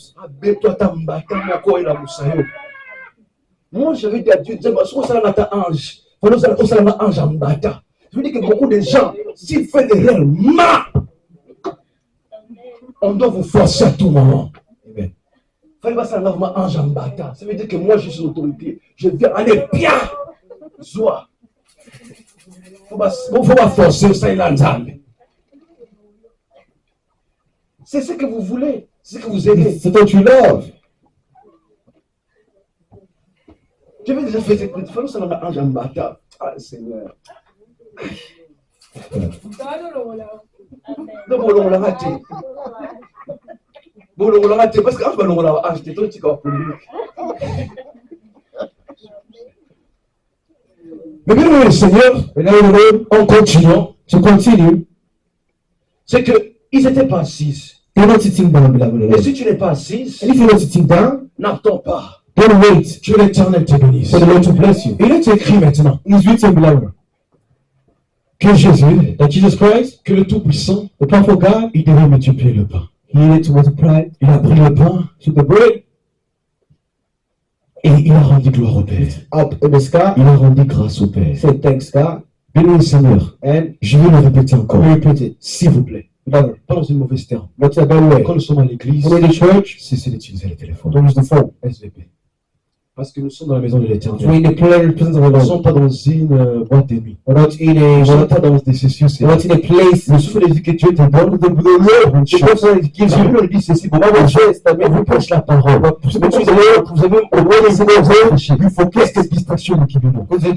moi, j'avais dit à Dieu, parce que ça n'a ange. Ça n'a ange en bata. Je veux dire que beaucoup de gens, s'ils font des rêves, on doit vous forcer à tout moment. Amen. Fallait pas ça un ange en bata. Ça veut dire que moi, je suis l'autorité. Je viens aller bien. Zoa. Faut pas forcer ça, il a c'est ce que vous voulez. C'est ce que vous aimez. C'est what you love. Je vais déjà faire cette petite fois, ça n'a ange en bata. Ah, Seigneur. Donc, on l'a raté. Bon, on l'a raté parce que on l'a acheté. Toi, tu vas mais bien, le Seigneur, en continuant, To continue, c'est qu'ils n'étaient pas assis. you're not sitting down, beloved. Et si tu n'es pas assis, And if you're not sitting down, n'attends pas. don't wait Que l'Éternel te bénisse. for the Lord to bless you. Il est écrit maintenant It is written, beloved, que Jésus, that Jesus Christ, que le Tout-Puissant, the powerful God, il devait multiplier le pain. he needed to multiply, Il a pris le pain took the bread et il a rendu gloire au Père. up in the sky, Il a rendu grâce au Père. said, thanks God, Bénis le Seigneur. and Je vais le répéter encore. we repeat it. S'il vous plaît. Beloved, Pas dans une mauvaise terme. not a bad way. Quand nous sommes à l'église, When in the church, cessez d'utiliser le téléphone. don't use the phone. SVP. Parce que nous sommes dans la maison de l'Éternel. We're in the presence of the Nous ne Lord. sommes pas dans une boîte de nuit. We're not in Nous ne sommes a, pas dans des sessions. we're not in a place. Le souffle de vie que Dieu te donne, the Lord The person that gives La you Bible dit ceci, bon, Bible says that mais vous prêchez la parole. Vous avez au moins les émotions. Il faut qu'est-ce que distraction qui vient.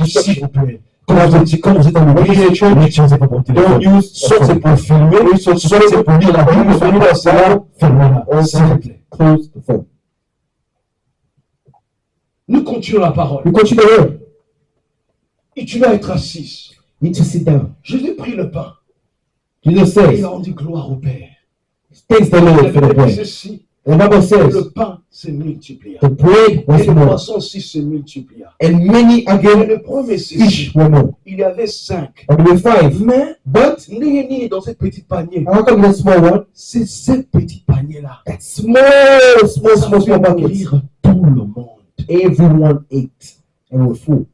S'il vous plaît. Quand vous êtes en église, n'utilisez pas votre téléphone. don't use Soit c'est pour filmer, soit c'est pour lire la Bible, soit pour ça, fermez-la. S'il vous plaît. close the phone. Nous continuons la parole. We continue the word. Et tu dois être assis. You need to sit down. Jésus prit le pain. Jesus Il says, a rendu gloire au Père. thanks the Il Lord a for the dit bread. ceci. The Bible says Le pain se multiplia. the bread was Et le more, poisson aussi se multiplia. and many Et again le premier fish ceci, were more. il y avait 5. And there were 5. Mais, But ni dans cette petite panier, how come the small one? c'est cette petite panier-là. That small Ça fait bucket. nourrir tout le monde. Everyone ate and were full.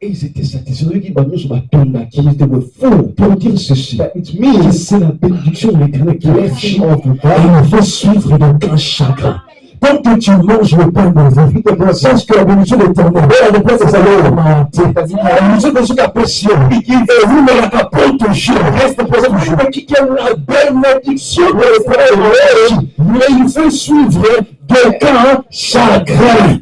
Et ils étaient satisfaits. Ils They were full. pour dire ceci. That it Que means c'est la bénédiction de l'Éternel qui est blessing finie. of the Et God. il faut suivre d'aucun chagrin. Tant que tu manges le pain de vie, sache que la bénédiction de l'Éternel, elle est prête à savoir la bénédiction de ce apprécié. Et vous ne la capez toujours. Reste présent. Qui a la bénédiction de l'Éternel. Mais il faut suivre d'aucun chagrin.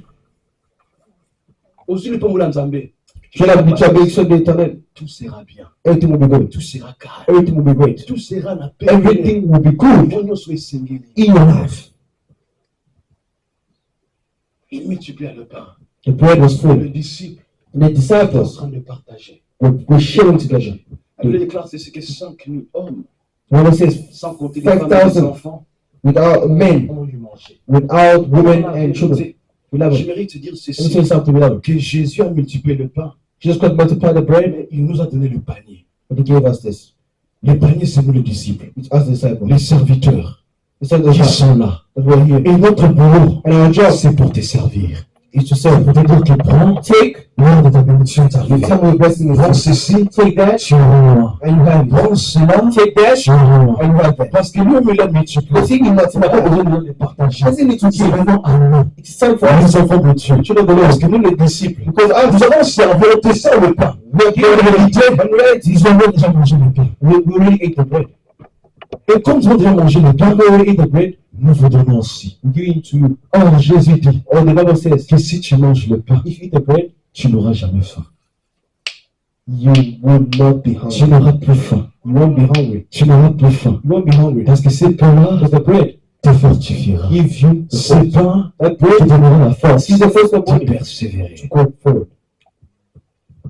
Aussi, le pain de Nzambé. Je la bénédiction de l'Éternel. Tout sera bien. Everything will be good. Tout sera calme. Everything will be great. Tout sera la paix. Everything will be good in your life. Il multiplia le pain. The bread was Le full. disciple And the est en disciples train de partager. were sharing together. La Bible déclare c'est que 5 000 hommes, When it says sans compter les femmes et les 5,000 enfants, without men, ont eu mangé. without women and children. Je Beloved, mérite de dire let me ceci, tell you something, beloved. que Jésus a multiplié le pain, Jesus Christ multiplied the bread, mais il nous a donné le panier. but he gave us this. Le panier, c'est nous les disciples, It's us, the disciples. les serviteurs He said qui sont là. that we're here. Et notre boulot, And our job c'est pour te servir. is to Ça serve. veut dire que prends Take l'heure de ta bénédiction est the arrivée. time of the blessing is Prends here. ceci, Take that tu auras. and you have it. Prends cela, Take that tu auras. and you have that. Parce que nous, il a multiplié. The thing is not Tu n'as pas besoin de les partager. doesn't need to C'est give. vraiment à nous. It's time for Les us. enfants de Dieu. Children of the Parce Lord. que nous, les disciples, Because nous avons servi, on te sert le pain. we're given the Ils ont déjà mangé le pain. we already ate the bread. Et comme ils ont déjà mangé le pain, We already ate the bread. nous vous donnons aussi. We give it to you. Or, Jésus dit Or the Bible says, que si tu manges le pain, if you eat the bread, tu n'auras jamais faim. you will not be Tu hungry. n'auras plus faim. You won't be hungry. Tu n'auras plus faim. You won't be hungry. Parce que ce pain-là Because the bread te fortifiera. gives you the Ce force. pain That te bread donnera la force is the first de of persévérer. to go forward.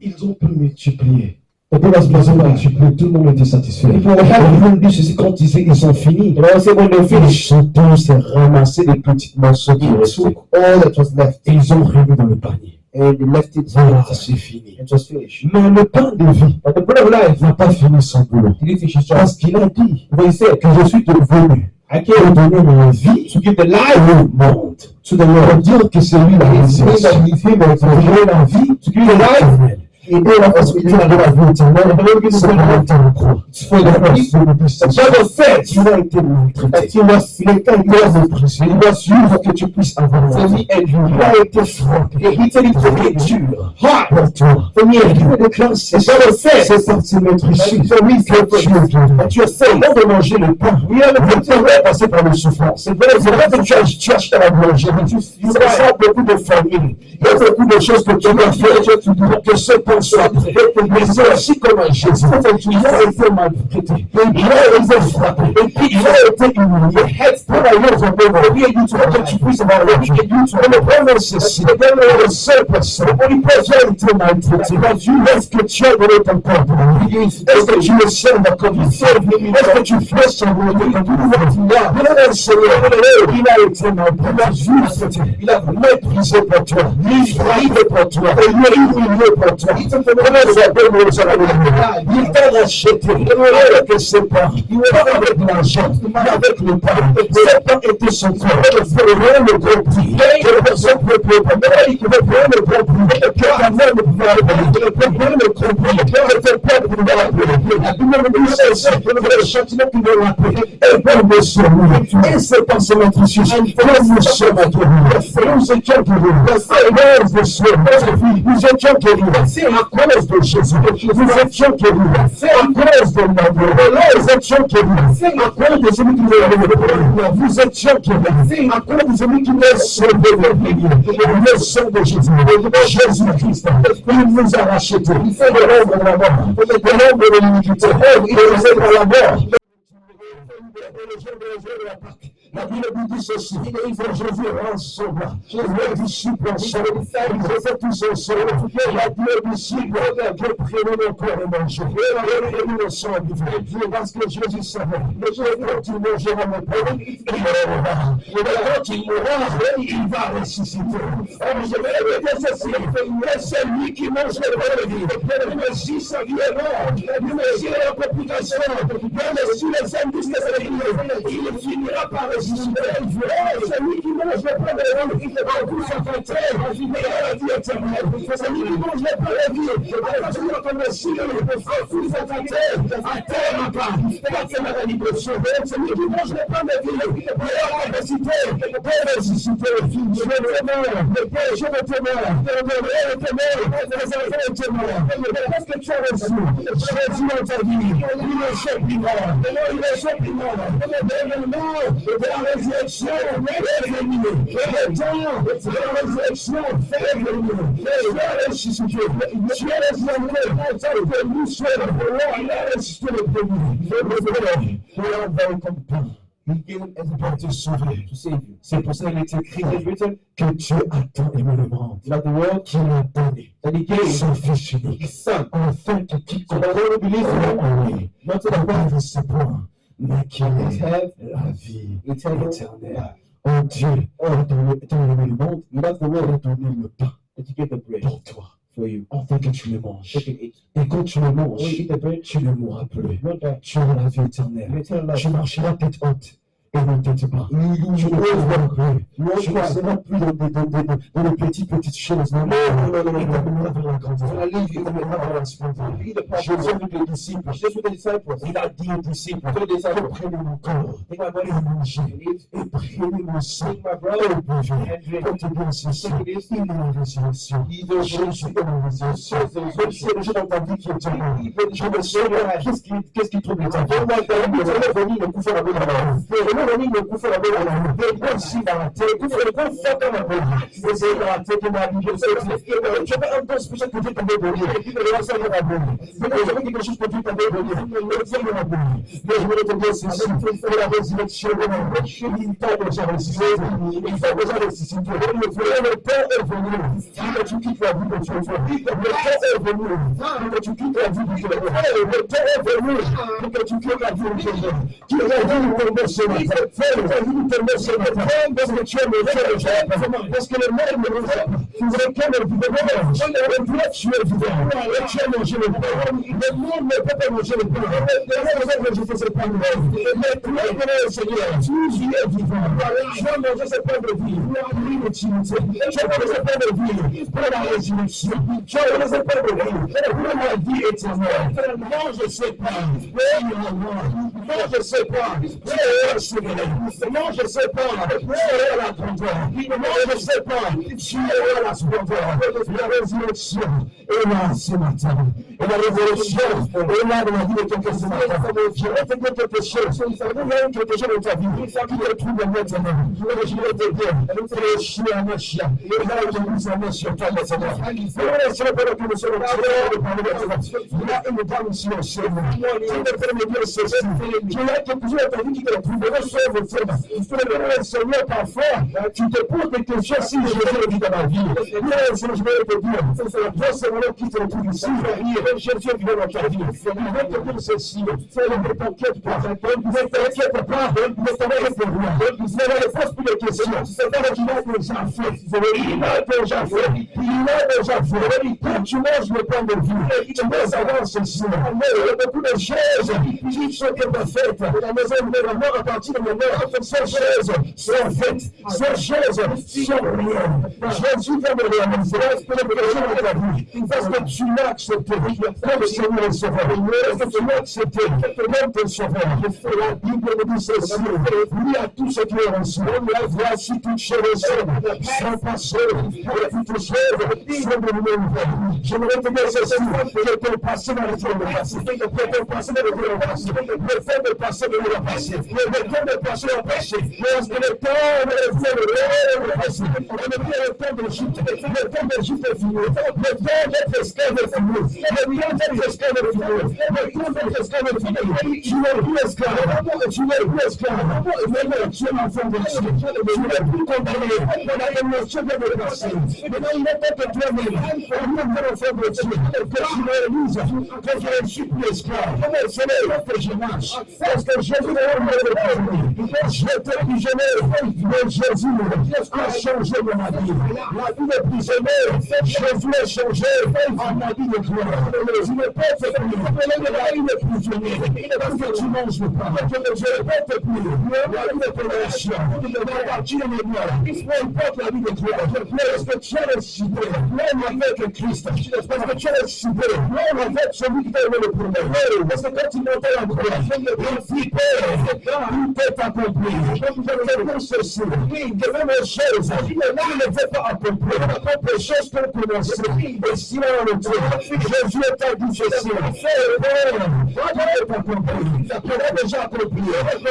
Ils ont pu multiplier. The bread has Ils ont multiplied. multiplié. Tout le monde était satisfait. People were happy. Ils ont dit ceci quand ils ont fini. The Bible says when they Ils finished, ont tous ramassé les petites morceaux qui they restaient. took all that was left Et ils ont remis dans le panier. and they left it Voilà, inside. c'est fini. It was finished. Mais le pain de vie But the bread of life n'a pas fini son boulot. didn't finish his job. Parce qu'il a dit But he said, que je suis devenu I pour came donner ma vie to give the life au monde. to the Pour world. dire que c'est lui la It's me résurrection. that he came Pour donner la vie to give the life éternelle. Et la possibilité de la vie éternelle, c'est pour monter en croix. for the people. The Bible said Il a été maltraité. that he was Il a été oppressé. Il doit suivre pour que tu puisses avoir la for vie. me and you. Il a été frappé. He hated it for Il est me. dur Hard pour toi. for me and Il you. déclare The c'est Bible says c'est parti mettre ici. that for me Que tu es guéri. that you are saved. Avant de manger le pain, We are le pain va passer par le souffrance. C'est vrai que tu achètes à la boulangerie. C'est ça, beaucoup de familles. Il y a beaucoup de choses que tu dois faire pour que ce pain soit prêt. Mais c'est aussi comme un Jésus. Il a été maltraité. Il a été frappé. Et puis il a été humilié. Pour aller au Père, pour que tu puisses avoir la vie. Et le problème, c'est ceci. La seule personne qui a été maltraité. Est-ce que tu as donné ton corps pour lui? Est-ce que tu le sers comme il fait? Est-ce que tu fais son volonté comme il le Seigneur, il a été maltraité. Il a méprisé pour toi. Il a trahi pour toi. Il a humilié pour toi. Il t'a racheté avec ses parts, pas avec l'argent, mais avec le pain. Ses parts étaient son corps. Rien ne compris. Que personne ne peut pas. Mais il ne peut rien ne compris. Que la mère ne pouvait appeler. Que rien ne compris. Que tes pères ne pouvaient appeler. La Bible me dit c'est le châtiment qui doit l'appeler. Et pour me sauver. Et c'est par son intuition que nous sommes guéris. Nous étions guéris. Nous étions guéris. C'est à cause de Jésus. Nous étions guéris. C'est à cause de l'amour. Nous étions guéris. C'est à cause de celui qui nous a donné. Vous étions guéris. C'est à cause de celui qui nous a sauvé. Le sang de Jésus. Jésus-Christ. Il nous a rachetés. Il fait de l'ombre de la mort. De l'ombre de l'iniquité. Il est par la mort. La Bible nous dit ceci. Il faut Jésus ensemble. Les disciples ensemble. Ils étaient tous ensemble. Il a dit aux disciples que prenez le corps et mangez. Et prenez le sang du vrai. Parce que Jésus savait. Quand il mangera le pain, il mourra. Et quand il mourra, il va ressusciter. Je vais répéter ceci. C'est lui qui mange le pain de vie. Même si sa vie est morte, même si il y a une complication, même si les hommes disent que c'est fini, il finira par ressusciter. C'est lui qui mange le pain de vie. En plus, en fait, il y a la vie éternelle. C'est lui qui mange le pain de vie. Parce que quand on est sûr, en plus, à terre, pas c'est la libération. C'est lui qui mange le pain de vie. Il y a la capacité de ressusciter. Je vais mort, je vais te mort, les enfants étaient morts. Parce que tu as reçu Jésus dans ta vie, il est champignon, il est champignon. L'événement de la résurrection est venu. Le temps de la résurrection est venu. Tu as ressuscité. Tu es ressuscité. Nous sommes il a ressuscité le premier. Il a envoyé comme pain. Il pour te sauver. C'est pour ça qu'il est écrit que Dieu a tant aimé le monde. Qu'il a donné son Fils unique. Afin que quiconque croit en lui ne périsse point, mais qu'il ait la vie éternelle. Oh Dieu, a tant aimé le monde, il a donné le pain pour toi. Afin que tu le manges. Et quand tu le manges, tu ne mourras plus. Tu auras la vie éternelle. Tu marcheras tête haute et ne tête bas. Tu ne seras plus dans les petites choses. Non, vers la grandeur. Vers la splendeur. Jésus dit aux disciples, il a dit aux disciples, prenez mon corps et mangez, et prenez mon sang et buvez. Portez-vous ceci, il est la résurrection. Jésus est la résurrection. Même s'il y a des gens dans ta vie qui est tombant, je me souviens, qu'est-ce qui trouble ta vie? Il est venu le coup la bonne il est venu le coup la bonne il est aussi dans la tête, il est conforté dans la bonne et c'est dans la tête de ma vie, je vais un peu spécial que Dieu t'avait donné, et là ça va donner. Mais je veux quelque chose que Dieu t'avait donné, et Dieu m'a donné. Mais je voulais te dire ceci, que la résurrection de l'homme, il t'a déjà ressuscité, il t'a déjà ressuscité, le temps est venu, que tu quittes la vie que tu as fait, le temps est venu, que tu quittes la vie que tu as fait, le temps est venu, que tu quittes la vie que tu as fait, qui est la vie de ton matin, fais la vie de ton matin, parce que tu es le Dieu, parce que le monde ne veut pas, tu veux qu'elle est vivant, et toi tu es vivant, et tu as mangé le pain, le monde ne peut pas manger le pain, c'est pour ça que je fais ce pain de vie, mais toi, le Seigneur, tu es vivant, tu as mangé ce pain de vie, pour l'inutilité, tu as mangé ce pain de vie, pour la résurrection, tu as mangé ce pain de vie, pour la vie éternelle, mange ce pain, mange ce pain, mange ce pain, la grandeur, mange ce pain, tu es la splendeur, la résurrection est là ce matin, et la résurrection est là dans la vie de quelqu'un ce matin. Je vais te dire quelque chose, il y a quelque chose dans ta vie qui te trouve maintenant. Je vais te dire, le chien à un chien, et là je vous amène sur toi maintenant. Mais c'est le fait que nous sommes tirés de parler de toi. Il y a une dame ici au ciel. Tu ne peux me dire ceci. Tu as quelque chose dans ta vie qui te trouverait sauve au ciel. Tu peux le Seigneur parfois. Tu te poses des questions si je vais le dans ma vie. Mais je vais te dire, toi c'est moi qui te trouve ici. Jésus vient dans ta vie. Il va te dire ceci. Ne t'inquiète pas. Ne t'inquiète pas. Ne t'inquiète pas. Ne pose plus de questions. C'est pas qu'il a déjà fait. Il a déjà fait. Il a déjà fait. Quand tu manges le pain de vie, tu dois savoir ceci. Il y a beaucoup de choses qui sont faites. La maison de la mort à partir de maintenant, ces choses sont faites. Ces choses sont réelles. Jésus vient de réaliser que les choses de ta vie. Parce que tu l'as accepté comme Seigneur et Sauveur. Parce que tu l'as accepté comme ton Sauveur. La Bible nous dit ceci. Lui a tout ce qui est reçu. Voici toutes choses sont passées. Et toutes choses sont devenues nouvelles. J'aimerais te dire ceci. Que ton passé dans le temps de passé. Que ton passé dans le temps de passé. Le fait de passer dans le passé. Le temps de passer dans le passé. Parce que le temps de passé. On ne peut le temps d'Égypte. Le temps d'Égypte est fini. Le temps d'être esclave est fini. Le être esclave fidèle. Tu es esclave fidèle. Tu n'es plus esclave. Tu n'es plus esclave. Maintenant, tu es l'enfant de Dieu. Tu n'es plus condamné. La émotion vient de passer. Maintenant, il est temps que toi-même, en tant qu'enfant de Dieu, que tu réalises que je ne suis plus esclave. Ce n'est pas que je marche. Parce que Jésus est mon retour. J'étais prisonnier, mais Jésus a changé de ma vie. La vie de prisonnier, Jésus a changé en ma vie de gloire. Je ne peux te plus la vie de prisonnier, parce que tu manges pas. Je ne peux plus la vie de condamnation. À partir de maintenant, peu importe la vie de gloire, parce que tu es ressuscité, même avec Christ, parce que tu es ressuscité, même avec celui qui t'a aimé le premier. Parce que quand tu montais la gloire, il fit peur, tout est accompli. C'est pour ceci, que même les choses qui ne veulent pas accomplir, les choses qu'on commence, et si on le tient, Jésus est à dit ceci, tout est accompli, il est déjà accompli,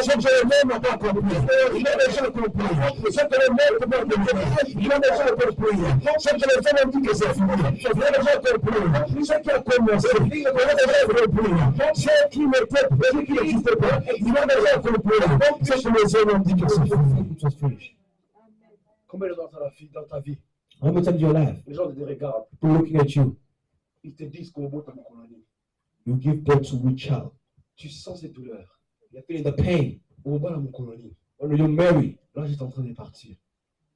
ce que le monde n'a pas accompli, il est déjà accompli, ce que le monde peut pas donner, il est déjà accompli, ce que les hommes ont dit que c'est fini, il est déjà accompli, ce qui a commencé, il est déjà accompli, ce qui n'existait pas, il est déjà accompli, ce que les hommes ont dit que c'est fini. Combien de temps dans ta vie, How much of your life, les gens te regardent, people looking at you, ils te disent qu'on boit ta colonie. you give birth to a child, Tu sens cette douleur. you're feeling the pain, On boit mon colonie. when you're married, Là, j'étais en train de partir.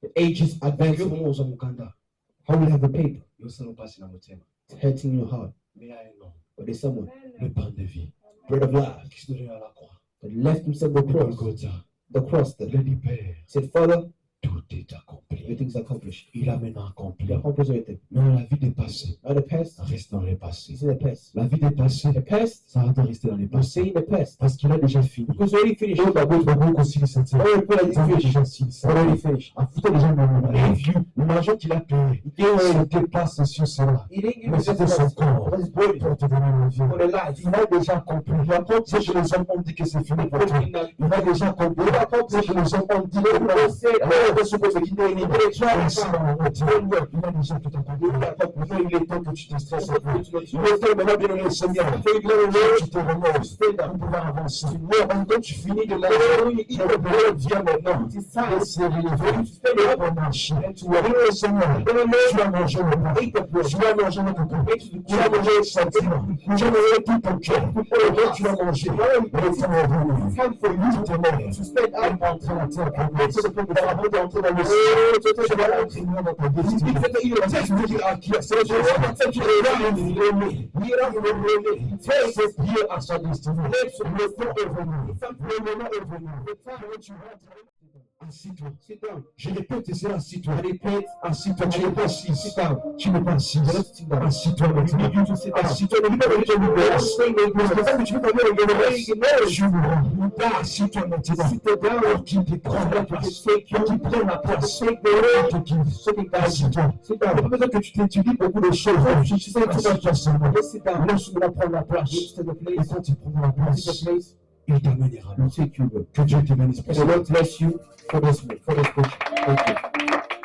the age is Avec le advancing, moment où j'ai mon candidat, how will you have the paper? il s'en passe dans mon thème. It's hurting your heart, Mais il y a un homme, but there's someone, le pain de vie, bread of life, qui se donnait à la croix. that left himself the cross, that Le dit, Père, said, Father, tout est accompli. everything's accomplished. Il a maintenant accompli. You accomplished everything. Mais la vie des passés Now the past reste dans les passés. is in the past. La vie des passés, The past, ça va rester dans les you passés. say in the past, Parce qu'il a déjà fini. because you already finished. Oh, d'abord, concilier cette série. Already put it Ça a finished. déjà signé ça. Already finished. En foutant les gens dans le monde. L'argent qu'il a payé, He gave away. c'était pas ceci, cela. He didn't give Mais you just c'était son corps his body pour te donner la vie. for the life. Il a déjà accompli. Il a accompli ce que les hommes ont dit que c'est fini pour toi. Il a déjà accompli. Il a accompli ce que les hommes ont dit que il a déjà tout accompli. Maintenant, il est temps que tu te stresses un peu. Il est temps maintenant, bien aimé Seigneur, tu te remercies pour pouvoir avancer. Quand tu finis de la le bleu vient maintenant. Et c'est relevé pour marcher. Tu vas Seigneur, tu vas manger le pain. Tu vas manger notre pain. Tu vas manger le sentiment. Tu vas manger tout ton cœur. Et tu vas manger. Le temps est venu. Tu te mets. Tu fais entrer la terre pour nous. Avant d'entrer dans le ciel, tu vas entrer dans notre destin. C'est lié à sa destinée. Le temps est venu. Le moment est venu. Assis-toi. Sit down. Je répète, c'est assis-toi. I repeat, Assis-toi, tu n'es pas assis. sit down. Tu n'es pas assis. Sit down. Assis-toi maintenant. You need to sit down. Assis-toi, ne dis pas que tu es libéré. C'est pour ça que tu peux pas dire le assis-toi maintenant. Sit down. Qui te prend la place. Qui prend la place. Assis-toi. Sit Il n'y a pas down. besoin que tu t'étudies beaucoup de choses. Tu sais tout ça, tu as seulement. Just sit down. Laisse-moi prendre la place. Get to the Et place. quand tu prends la To place, the place. il t'amènera. We'll take you there. Que Dieu te bénisse. And the Lord bless you for this preach. Thank you.